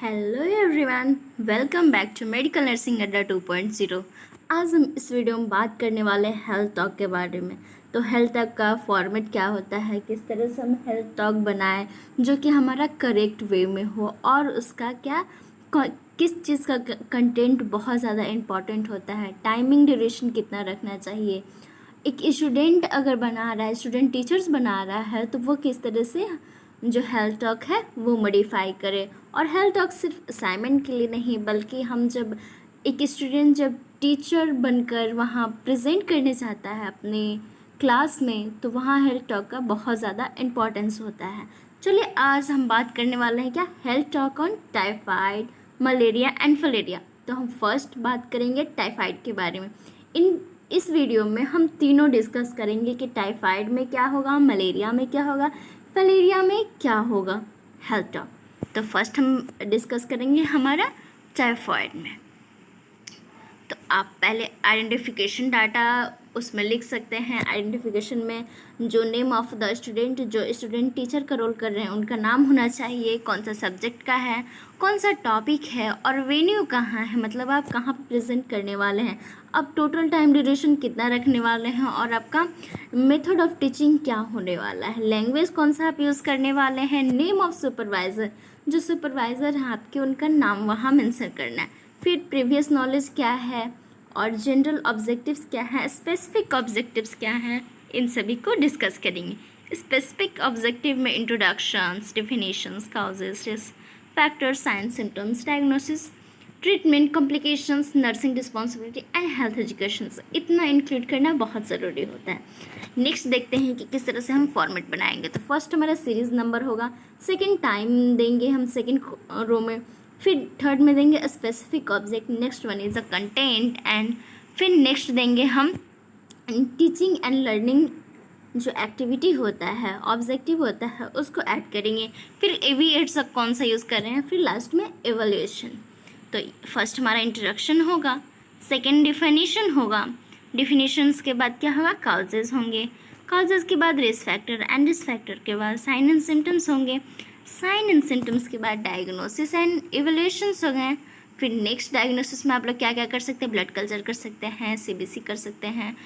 Hello everyone, welcome back to medical nursing अड्डा 2.0। आज हम इस वीडियो में बात करने वाले हैं हेल्थ टॉक के बारे में। तो हेल्थ टॉक का फॉर्मेट क्या होता है, किस तरह से हम हेल्थ टॉक बनाएं जो कि हमारा करेक्ट वे में हो, और उसका किस चीज़ का कंटेंट बहुत ज़्यादा इम्पॉर्टेंट होता है, टाइमिंग ड्यूरेशन कितना रखना चाहिए, एक स्टूडेंट अगर बना रहा है, स्टूडेंट टीचर्स बना रहा है तो वो किस तरह से जो हेल्थ टॉक है वो मॉडिफाई करे। और हेल्थ टॉक सिर्फ असाइनमेंट के लिए नहीं, बल्कि हम जब एक स्टूडेंट जब टीचर बनकर वहाँ प्रेजेंट करने चाहता है अपने क्लास में, तो वहाँ हेल्थ टॉक का बहुत ज़्यादा इम्पोर्टेंस होता है। चलिए आज हम बात करने वाले हैं क्या, health talk on typhoid, malaria and filaria. तो हम फर्स्ट बात करेंगे टाइफाइड के बारे में। इस वीडियो में हम तीनों डिस्कस करेंगे कि टाइफाइड में क्या होगा, मलेरिया में क्या होगा, फलेरिया में क्या होगा हेल्थ टॉक। तो फर्स्ट हम डिस्कस करेंगे हमारा टाइफाइड में। तो आप पहले आइडेंटिफिकेशन डाटा उसमें लिख सकते हैं। आइडेंटिफिकेशन में जो नेम ऑफ द स्टूडेंट, जो स्टूडेंट टीचर का रोल कर रहे हैं उनका नाम होना चाहिए, कौन सा सब्जेक्ट का है, कौन सा टॉपिक है, और वेन्यू कहाँ है, मतलब आप कहाँ पर प्रेजेंट करने वाले हैं, अब टोटल टाइम ड्यूरेशन कितना रखने वाले हैं, और आपका मेथड ऑफ टीचिंग क्या होने वाला है, लैंग्वेज कौन सा आप यूज़ करने वाले हैं, नेम ऑफ सुपरवाइज़र, जो सुपरवाइज़र हैं आपके उनका नाम वहाँ मेंशन करना है, फिर प्रीवियस नॉलेज क्या है, और जनरल ऑब्जेक्टिव्स क्या हैं, स्पेसिफिक ऑब्जेक्टिव्स क्या हैं, इन सभी को डिस्कस करेंगे। स्पेसिफिक ऑब्जेक्टिव में introductions, definitions, causes, risk factors, science, symptoms, diagnosis, treatment, complications, nursing responsibility and health education, इतना इंक्लूड करना बहुत ज़रूरी होता है। नेक्स्ट देखते हैं कि किस तरह से हम फॉर्मेट बनाएंगे। तो फर्स्ट हमारा सीरीज़ नंबर होगा, सेकेंड टाइम देंगे हम सेकेंड रो में, फिर थर्ड में देंगे specific object, next one is a content, and फिर नेक्स्ट देंगे हम टीचिंग एंड लर्निंग जो एक्टिविटी होता है, ऑब्जेक्टिव होता है, उसको ऐड करेंगे, फिर एविएट्स कौन सा यूज़ कर रहे हैं, फिर लास्ट में एवल्यूएशन। तो फर्स्ट हमारा इंट्रोडक्शन होगा, सेकेंड डिफिनीशन होगा, डिफिनीशंस के बाद क्या होगा, काउजेज होंगे, काउजेज के बाद risk factor, and risk factor के बाद साइन एंड सिम्टम्स होंगे, साइन एंड सिम्टम्स के बाद डायग्नोसिस एंड इवैल्यूएशंस हो गए। फिर नेक्स्ट डायग्नोसिस में आप लोग क्या क्या कर सकते हैं, ब्लड कल्चर कर सकते हैं, सीबीसी कर सकते हैं,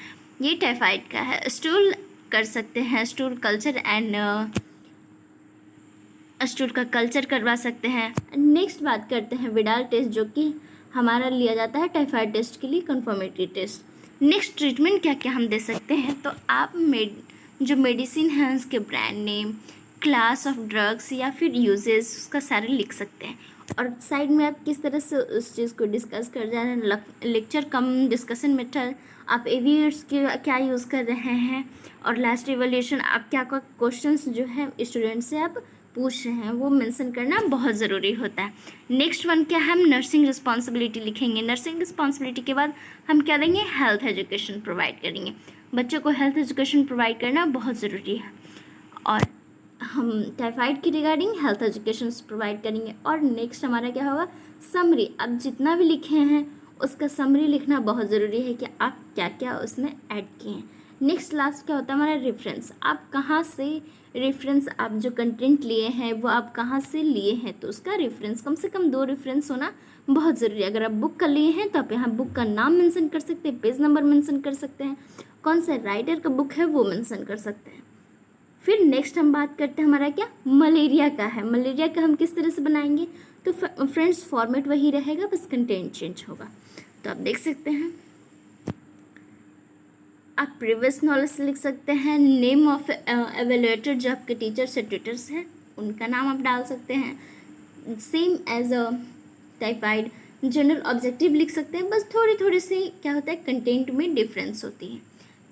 ये टाइफाइड का है, स्टूल कर सकते हैं, स्टूल कल्चर एंड स्टूल का कल्चर करवा सकते हैं। नेक्स्ट बात करते हैं विडाल टेस्ट, जो कि हमारा लिया जाता है टाइफाइड टेस्ट के लिए कंफर्मेटरी टेस्ट। नेक्स्ट ट्रीटमेंट क्या क्या हम दे सकते हैं, तो आप जो मेडिसिन है उसके brand name, class of drugs या फिर यूजेस, उसका सारे लिख सकते हैं। और साइड में आप किस तरह से उस चीज़ को डिस्कस कर जा रहे हैं, लेक्चर कम डिस्कशन मेथड, आप एविएट्स के क्या यूज़ कर रहे हैं, और लास्ट इवैल्यूएशन आप क्या क्वेश्चंस जो है स्टूडेंट से आप पूछ रहे हैं वो मेंशन करना बहुत ज़रूरी होता है। नेक्स्ट वन क्या है, हम नर्सिंग रिस्पॉन्सिबिलिटी लिखेंगे। नर्सिंग रिस्पॉन्सिबिलिटी के बाद हम क्या देंगे, हेल्थ एजुकेशन प्रोवाइड करेंगे। बच्चों को हेल्थ एजुकेशन प्रोवाइड करना बहुत ज़रूरी है, और हम टाइफाइड की रिगार्डिंग हेल्थ एजुकेशन प्रोवाइड करेंगे। और नेक्स्ट हमारा क्या होगा, समरी। अब जितना भी लिखे हैं उसका समरी लिखना बहुत ज़रूरी है कि आप क्या क्या उसमें ऐड किए हैं। नेक्स्ट लास्ट क्या होता है हमारा, रेफरेंस। आप कहाँ से रेफरेंस, आप जो कंटेंट लिए हैं वो आप कहाँ से लिए हैं, तो उसका रेफरेंस कम से कम 2 रेफरेंस होना बहुत ज़रूरी है। अगर आप बुक का लिए हैं तो आप यहाँ बुक का नाम मेंशन कर सकते हैं, पेज नंबर मेंशन कर सकते हैं, कौन सा राइटर का बुक है वो मेंशन कर सकते हैं। फिर नेक्स्ट हम बात करते हैं हमारा क्या, मलेरिया का है। मलेरिया का हम किस तरह से बनाएंगे, तो फ्रेंड्स फॉर्मेट वही रहेगा, बस कंटेंट चेंज होगा। तो आप देख सकते हैं, आप प्रीवियस नॉलेज लिख सकते हैं, नेम ऑफ एवेल्यूएटर जो आपके टीचर से ट्यूटर्स हैं उनका नाम आप डाल सकते हैं, same as a typhoid. General objective लिख सकते हैं, बस थोड़ी थोड़ी सी क्या होता है कंटेंट में डिफरेंस होती है।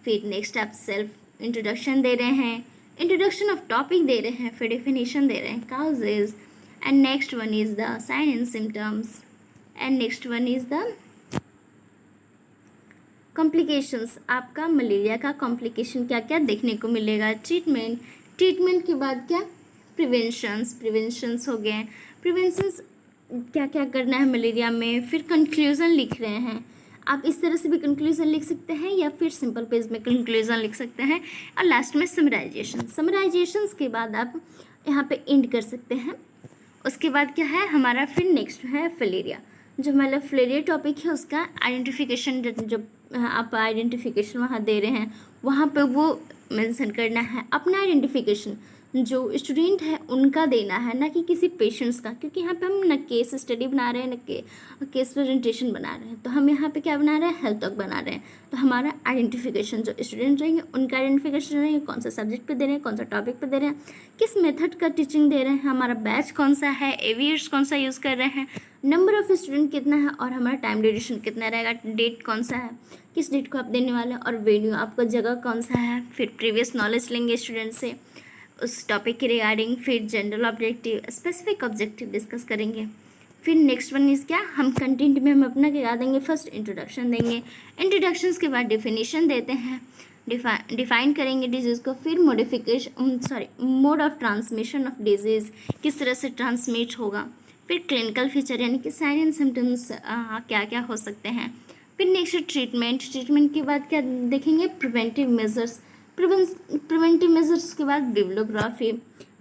फिर नेक्स्ट आप सेल्फ इंट्रोडक्शन दे रहे हैं, इंट्रोडक्शन ऑफ टॉपिक दे रहे हैं, फिर डेफिनेशन दे रहे हैं, causes, and next one is the sign and symptoms, and next one is the complications. आपका मलेरिया का कॉम्प्लिकेशन क्या क्या देखने को मिलेगा, ट्रीटमेंट, ट्रीटमेंट के बाद क्या, प्रिवेंशंस हो गए, प्रिवेंशंस क्या क्या करना है मलेरिया में, फिर कंक्लूज़न लिख रहे हैं। आप इस तरह से भी कंक्लूज़न लिख सकते हैं या फिर सिंपल पेज में कंक्लूज़न लिख सकते हैं, और लास्ट में समराइजेशन। समराइजेशंस के बाद आप यहाँ पे एंड कर सकते हैं, उसके बाद क्या है हमारा, फिर नेक्स्ट है फिलेरिया। जो हमारा फिलेरिया टॉपिक है उसका आइडेंटिफिकेशन, जब आप आइडेंटिफिकेशन वहाँ दे रहे हैं वहाँ पे वो मेंशन करना है अपना आइडेंटिफिकेशन, जो स्टूडेंट है उनका देना है, ना कि किसी पेशेंट्स का, क्योंकि यहाँ पे हम न केस स्टडी बना रहे हैं न केस प्रेजेंटेशन बना रहे हैं। तो हम यहाँ पे क्या बना रहे हैं, हेल्थ टॉक बना रहे हैं। तो हमारा आइडेंटिफिकेशन, जो स्टूडेंट रहेंगे उनका आइडेंटिफिकेशन रहेंगे, कौन सा सब्जेक्ट पे दे रहे हैं, कौन सा टॉपिक पे दे रहे हैं, किस मेथड का टीचिंग दे रहे हैं, हमारा बैच कौन सा है, एवियर्स कौन सा यूज़ कर रहे हैं, नंबर ऑफ स्टूडेंट कितना है, और हमारा टाइम ड्यूरेशन कितना रहेगा, डेट कौन सा है, किस डेट को आप देने वाले हैं, और वेन्यू आपका जगह कौन सा है। फिर प्रीवियस नॉलेज लेंगे स्टूडेंट से उस टॉपिक के रिगार्डिंग। फिर general objective, specific objective discuss करेंगे। फिर नेक्स्ट वन इज़ क्या, हम कंटेंट में हम अपना क्या देंगे, फर्स्ट इंट्रोडक्शन देंगे, इंट्रोडक्शंस के बाद डेफिनेशन देते हैं, डिफाइन करेंगे डिजीज़ को। फिर mode of transmission of disease, किस तरह से ट्रांसमिट होगा। फिर क्लिनिकल फीचर यानी कि साइन एंड सिम्टम्स क्या क्या हो सकते हैं। फिर नेक्स्ट ट्रीटमेंट के बाद क्या देखेंगे, प्रिवेंटिव मेजर्स, प्रिवेंटिव मेजर्स के बाद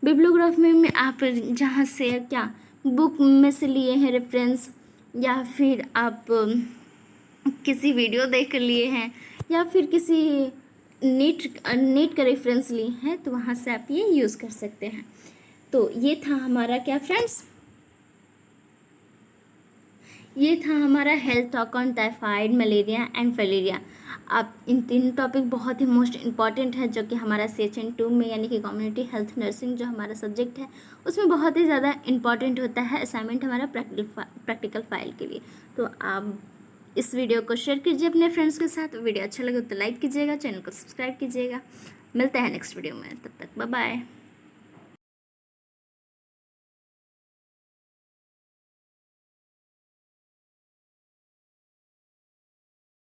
बिब्लियोग्राफी में आप जहाँ से क्या बुक में से लिए हैं रेफरेंस, या फिर आप किसी वीडियो देख कर लिए हैं, या फिर किसी नेट का रेफरेंस लिए हैं, तो वहाँ से आप ये यूज़ कर सकते हैं। तो ये था हमारा क्या फ्रेंड्स, ये था हमारा health talk on typhoid, malaria and filaria. आप इन तीन टॉपिक बहुत ही मोस्ट इम्पॉर्टेंट है, जो कि हमारा सेशन 2 में यानी कि कम्युनिटी हेल्थ नर्सिंग जो हमारा सब्जेक्ट है उसमें बहुत ही ज़्यादा इम्पॉर्टेंट होता है असाइनमेंट हमारा प्रैक्टिकल फाइल के लिए। तो आप इस वीडियो को शेयर कीजिए अपने फ्रेंड्स के साथ। वीडियो अच्छा लगे तो लाइक कीजिएगा, चैनल को सब्सक्राइब कीजिएगा। मिलते हैं नेक्स्ट वीडियो में, तब तक बाय बाय।